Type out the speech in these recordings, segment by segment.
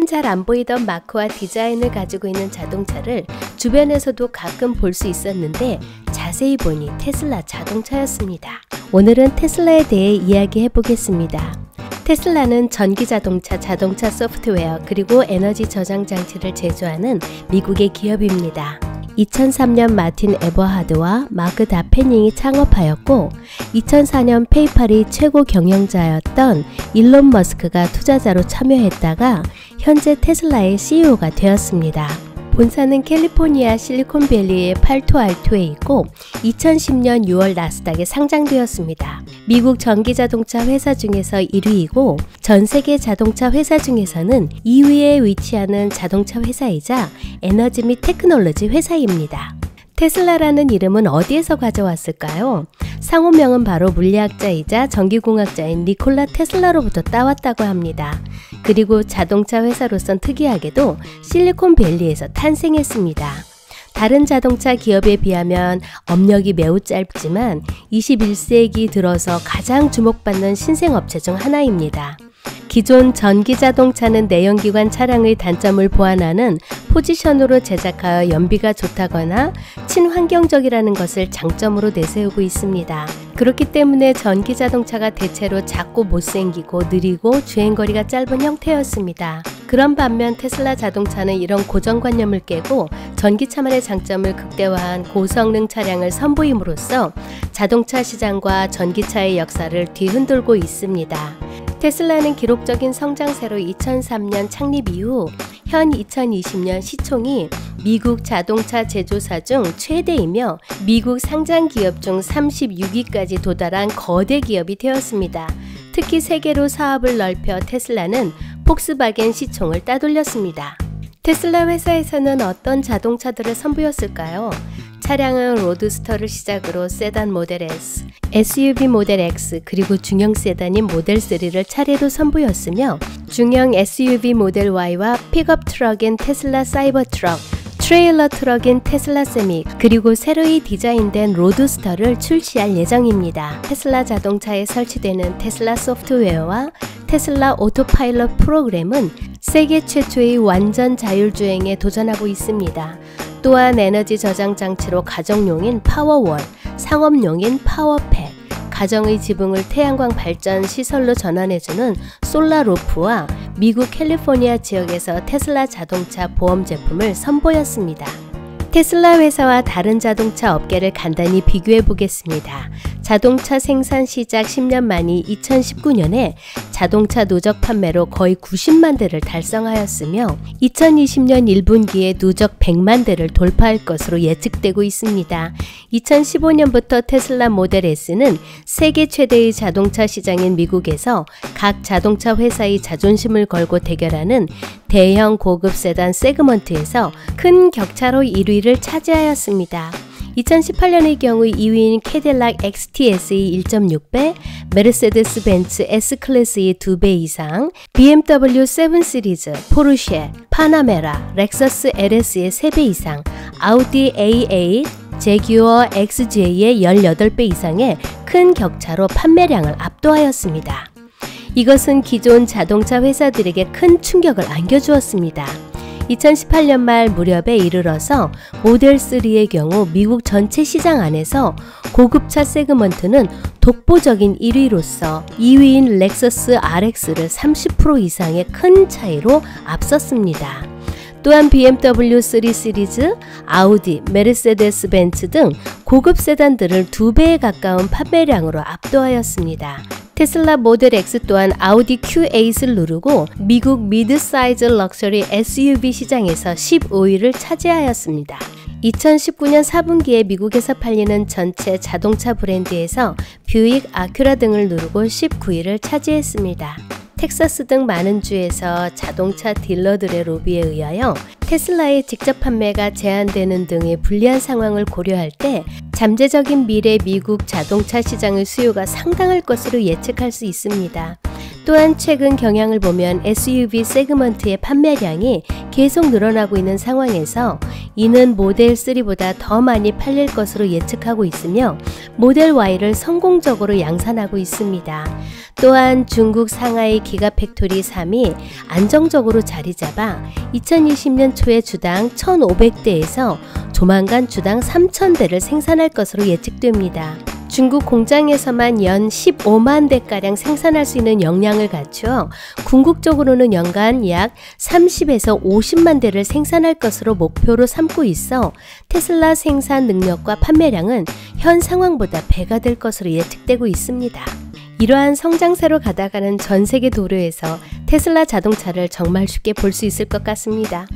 잘 안 보이던 마크와 디자인을 가지고 있는 자동차를 주변에서도 가끔 볼 수 있었는데 자세히 보니 테슬라 자동차였습니다. 오늘은 테슬라에 대해 이야기해 보겠습니다. 테슬라는 전기자동차, 자동차 소프트웨어 그리고 에너지 저장 장치를 제조하는 미국의 기업입니다. 2003년 마틴 에버하드와 마크 다페닝이 창업하였고 2004년 페이팔이 최고 경영자였던 일론 머스크가 투자자로 참여했다가 현재 테슬라의 CEO가 되었습니다. 본사는 캘리포니아 실리콘밸리의 팔토알토에 있고 2010년 6월 나스닥에 상장되었습니다. 미국 전기자동차 회사 중에서 1위이고 전 세계 자동차 회사 중에서는 2위에 위치하는 자동차 회사이자 에너지 및 테크놀로지 회사입니다. 테슬라라는 이름은 어디에서 가져왔을까요? 상호명은 바로 물리학자이자 전기공학자인 니콜라 테슬라로부터 따왔다고 합니다. 그리고 자동차 회사로선 특이하게도 실리콘밸리에서 탄생했습니다. 다른 자동차 기업에 비하면 업력이 매우 짧지만 21세기 들어서 가장 주목받는 신생업체 중 하나입니다. 기존 전기자동차는 내연기관 차량의 단점을 보완하는 포지션으로 제작하여 연비가 좋다거나 친환경적이라는 것을 장점으로 내세우고 있습니다. 그렇기 때문에 전기자동차가 대체로 작고 못생기고 느리고 주행거리가 짧은 형태였습니다. 그런 반면 테슬라 자동차는 이런 고정관념을 깨고 전기차만의 장점을 극대화한 고성능 차량을 선보임으로써 자동차 시장과 전기차의 역사를 뒤흔들고 있습니다. 테슬라는 기록적인 성장세로 2003년 창립 이후 현 2020년 시총이 미국 자동차 제조사 중 최대이며 미국 상장 기업 중 36위까지 도달한 거대 기업이 되었습니다. 특히 세계로 사업을 넓혀 테슬라는 폭스바겐 시총을 따돌렸습니다. 테슬라 회사에서는 어떤 자동차들을 선보였을까요? 차량은 로드스터를 시작으로 세단 모델 S, SUV 모델 X 그리고 중형 세단인 모델 3를 차례로 선보였으며 중형 SUV 모델 Y와 픽업 트럭인 테슬라 사이버 트럭, 트레일러 트럭인 테슬라 세미 그리고 새로이 디자인된 로드스터를 출시할 예정입니다. 테슬라 자동차에 설치되는 테슬라 소프트웨어와 테슬라 오토파일럿 프로그램은 세계 최초의 완전 자율주행에 도전하고 있습니다. 또한 에너지 저장 장치로 가정용인 파워월, 상업용인 파워팩, 가정의 지붕을 태양광 발전 시설로 전환해주는 솔라루프와 미국 캘리포니아 지역에서 테슬라 자동차 보험 제품을 선보였습니다. 테슬라 회사와 다른 자동차 업계를 간단히 비교해 보겠습니다. 자동차 생산 시작 10년 만인 2019년에 자동차 누적 판매로 거의 90만 대를 달성하였으며 2020년 1분기에 누적 100만 대를 돌파할 것으로 예측되고 있습니다. 2015년부터 테슬라 모델 S는 세계 최대의 자동차 시장인 미국에서 각 자동차 회사의 자존심을 걸고 대결하는 대형 고급 세단 세그먼트에서 큰 격차로 1위를 차지하였습니다. 2018년의 경우 2위인 캐딜락 XTS의 1.6배, 메르세데스 벤츠 S클래스의 2배 이상, BMW 7 시리즈, 포르쉐, 파나메라, 렉서스 LS의 3배 이상, 아우디 A8, 제규어 XJ의 18배 이상의 큰 격차로 판매량을 압도하였습니다. 이것은 기존 자동차 회사들에게 큰 충격을 안겨주었습니다. 2018년 말 무렵에 이르러서 모델 3의 경우 미국 전체 시장 안에서 고급차 세그먼트는 독보적인 1위로서 2위인 렉서스 RX를 30% 이상의 큰 차이로 앞섰습니다. 또한 BMW 3 시리즈, 아우디, 메르세데스 벤츠 등 고급 세단들을 2배에 가까운 판매량으로 압도하였습니다. 테슬라 모델 X 또한 아우디 Q8을 누르고 미국 미드사이즈 럭셔리 SUV 시장에서 15위를 차지하였습니다. 2019년 4분기에 미국에서 팔리는 전체 자동차 브랜드에서 뷰익, 아큐라 등을 누르고 19위를 차지했습니다. 텍사스 등 많은 주에서 자동차 딜러들의 로비에 의하여 테슬라의 직접 판매가 제한되는 등의 불리한 상황을 고려할 때 잠재적인 미래 미국 자동차 시장의 수요가 상당할 것으로 예측할 수 있습니다. 또한 최근 경향을 보면 SUV 세그먼트의 판매량이 계속 늘어나고 있는 상황에서 이는 모델 3보다 더 많이 팔릴 것으로 예측하고 있으며 모델 Y를 성공적으로 양산하고 있습니다. 또한 중국 상하이 기가팩토리 3이 안정적으로 자리 잡아 2020년 초에 주당 1,500대에서 조만간 주당 3,000대를 생산할 것으로 예측됩니다. 중국 공장에서만 연 15만 대가량 생산할 수 있는 역량을 갖추어 궁극적으로는 연간 약 30에서 50만 대를 생산할 것으로 목표로 삼고 있어 테슬라 생산 능력과 판매량은 현 상황보다 배가 될 것으로 예측되고 있습니다. 이러한 성장세로 가다가는 전 세계 도로에서 테슬라 자동차를 정말 쉽게 볼 수 있을 것 같습니다.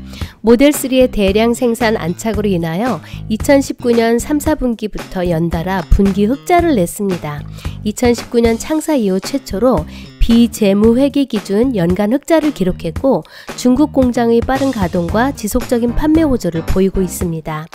모델3의 대량 생산 안착으로 인하여 2019년 3, 4분기부터 연달아 분기 흑자를 냈습니다. 2019년 창사 이후 최초로 비재무회계 기준 연간 흑자를 기록했고 중국 공장의 빠른 가동과 지속적인 판매 호조를 보이고 있습니다.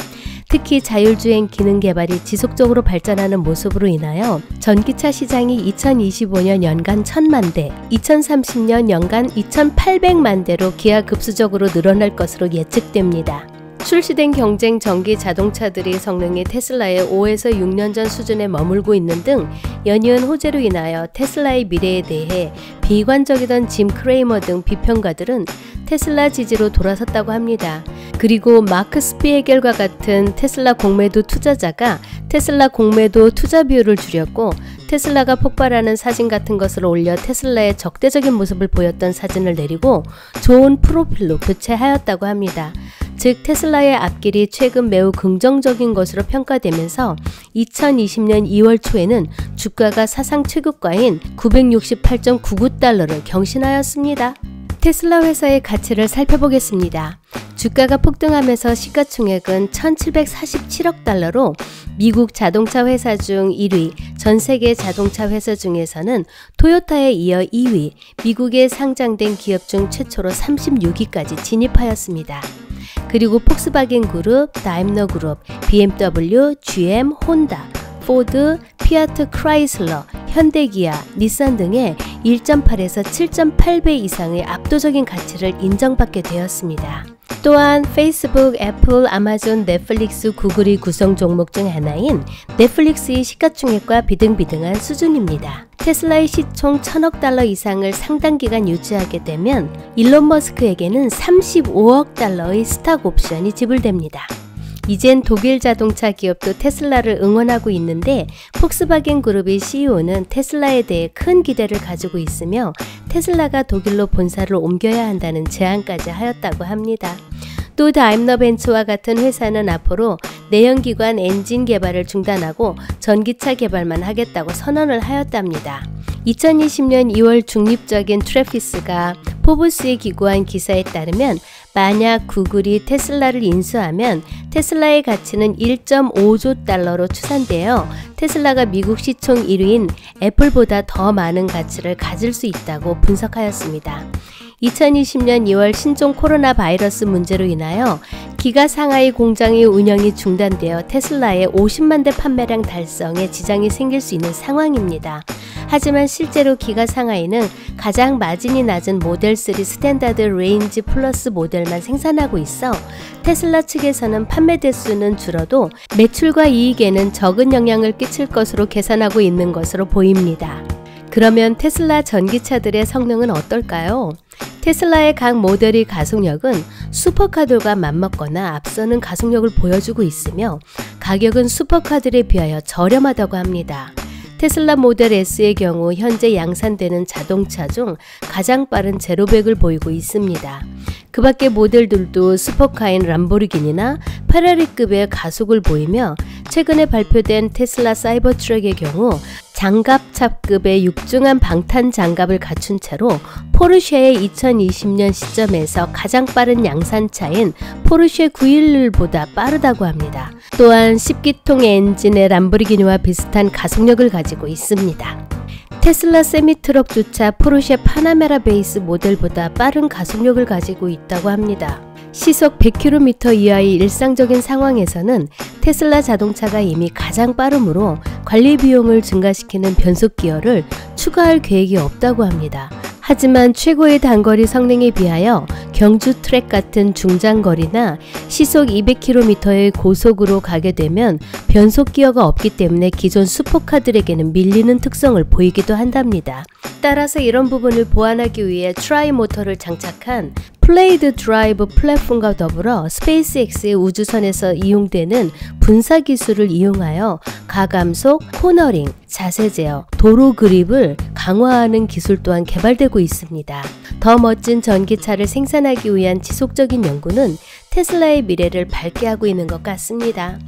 특히 자율주행 기능 개발이 지속적으로 발전하는 모습으로 인하여 전기차 시장이 2025년 연간 1,000만 대, 2030년 연간 2,800만 대로 기하급수적으로 늘어날 것으로 예측됩니다. 출시된 경쟁 전기 자동차들이 성능이 테슬라의 5에서 6년 전 수준에 머물고 있는 등 연이은 호재로 인하여 테슬라의 미래에 대해 비관적이던 짐 크레이머 등 비평가들은 테슬라 지지로 돌아섰다고 합니다. 그리고 마크 스피에겔과 같은 테슬라 공매도 투자자가 테슬라 공매도 투자 비율을 줄였고 테슬라가 폭발하는 사진 같은 것을 올려 테슬라의 적대적인 모습을 보였던 사진을 내리고 좋은 프로필로 교체하였다고 합니다. 즉 테슬라의 앞길이 최근 매우 긍정적인 것으로 평가되면서 2020년 2월 초에는 주가가 사상 최고가인 968.99달러를 경신하였습니다. 테슬라 회사의 가치를 살펴보겠습니다. 주가가 폭등하면서 시가총액은 1,747억 달러로 미국 자동차 회사 중 1위, 전 세계 자동차 회사 중에서는 토요타에 이어 2위, 미국에 상장된 기업 중 최초로 36위까지 진입하였습니다. 그리고 폭스바겐 그룹, 다임러 그룹, BMW, GM, 혼다, 포드, 피아트 크라이슬러, 현대기아, 닛산 등의 1.8에서 7.8배 이상의 압도적인 가치를 인정받게 되었습니다. 또한 페이스북, 애플, 아마존, 넷플릭스, 구글이 구성 종목 중 하나인 넷플릭스의 시가총액과 비등비등한 수준입니다. 테슬라의 시총 1,000억 달러 이상을 상당 기간 유지하게 되면 일론 머스크에게는 35억 달러의 스탁 옵션이 지불됩니다. 이젠 독일 자동차 기업도 테슬라를 응원하고 있는데 폭스바겐 그룹의 CEO는 테슬라에 대해 큰 기대를 가지고 있으며 테슬라가 독일로 본사를 옮겨야 한다는 제안까지 하였다고 합니다. 또 다임러 벤츠와 같은 회사는 앞으로 내연기관 엔진 개발을 중단하고 전기차 개발만 하겠다고 선언을 하였답니다. 2020년 2월 중립적인 트래피스가 포브스에 기고한 기사에 따르면 만약 구글이 테슬라를 인수하면 테슬라의 가치는 1.5조 달러로 추산되어 테슬라가 미국 시총 1위인 애플보다 더 많은 가치를 가질 수 있다고 분석하였습니다. 2020년 2월 신종 코로나 바이러스 문제로 인하여 기가 상하이 공장의 운영이 중단되어 테슬라의 50만 대 판매량 달성에 지장이 생길 수 있는 상황입니다. 하지만 실제로 기가 상하이는 가장 마진이 낮은 모델3 스탠다드 레인지 플러스 모델만 생산하고 있어 테슬라 측에서는 판매 대수는 줄어도 매출과 이익에는 적은 영향을 끼칠 것으로 계산하고 있는 것으로 보입니다. 그러면 테슬라 전기차들의 성능은 어떨까요? 테슬라의 각 모델의 가속력은 슈퍼카들과 맞먹거나 앞서는 가속력을 보여주고 있으며 가격은 슈퍼카들에 비하여 저렴하다고 합니다. 테슬라 모델 S의 경우 현재 양산되는 자동차 중 가장 빠른 제로백을 보이고 있습니다. 그 밖의 모델들도 슈퍼카인 람보르기니나 페라리급의 가속을 보이며 최근에 발표된 테슬라 사이버트럭의 경우 장갑차급의 육중한 방탄 장갑을 갖춘 채로 포르쉐의 2020년 시점에서 가장 빠른 양산차인 포르쉐 911보다 빠르다고 합니다. 또한 10기통 엔진의 람보르기니와 비슷한 가속력을 가지고 있습니다. 테슬라 세미트럭조차 포르쉐 파나메라 베이스 모델보다 빠른 가속력을 가지고 있다고 합니다. 시속 100km 이하의 일상적인 상황에서는 테슬라 자동차가 이미 가장 빠르므로 관리 비용을 증가시키는 변속 기어를 추가할 계획이 없다고 합니다. 하지만 최고의 단거리 성능에 비하여 경주 트랙 같은 중장거리나 시속 200km의 고속으로 가게 되면 변속 기어가 없기 때문에 기존 슈퍼카들에게는 밀리는 특성을 보이기도 한답니다. 따라서 이런 부분을 보완하기 위해 트라이 모터를 장착한 플레이드 드라이브 플랫폼과 더불어 스페이스X의 우주선에서 이용되는 분사 기술을 이용하여 가감속, 코너링, 자세 제어, 도로 그립을 강화하는 기술 또한 개발되고 있습니다. 더 멋진 전기차를 생산하기 위한 지속적인 연구는 테슬라의 미래를 밝게 하고 있는 것 같습니다.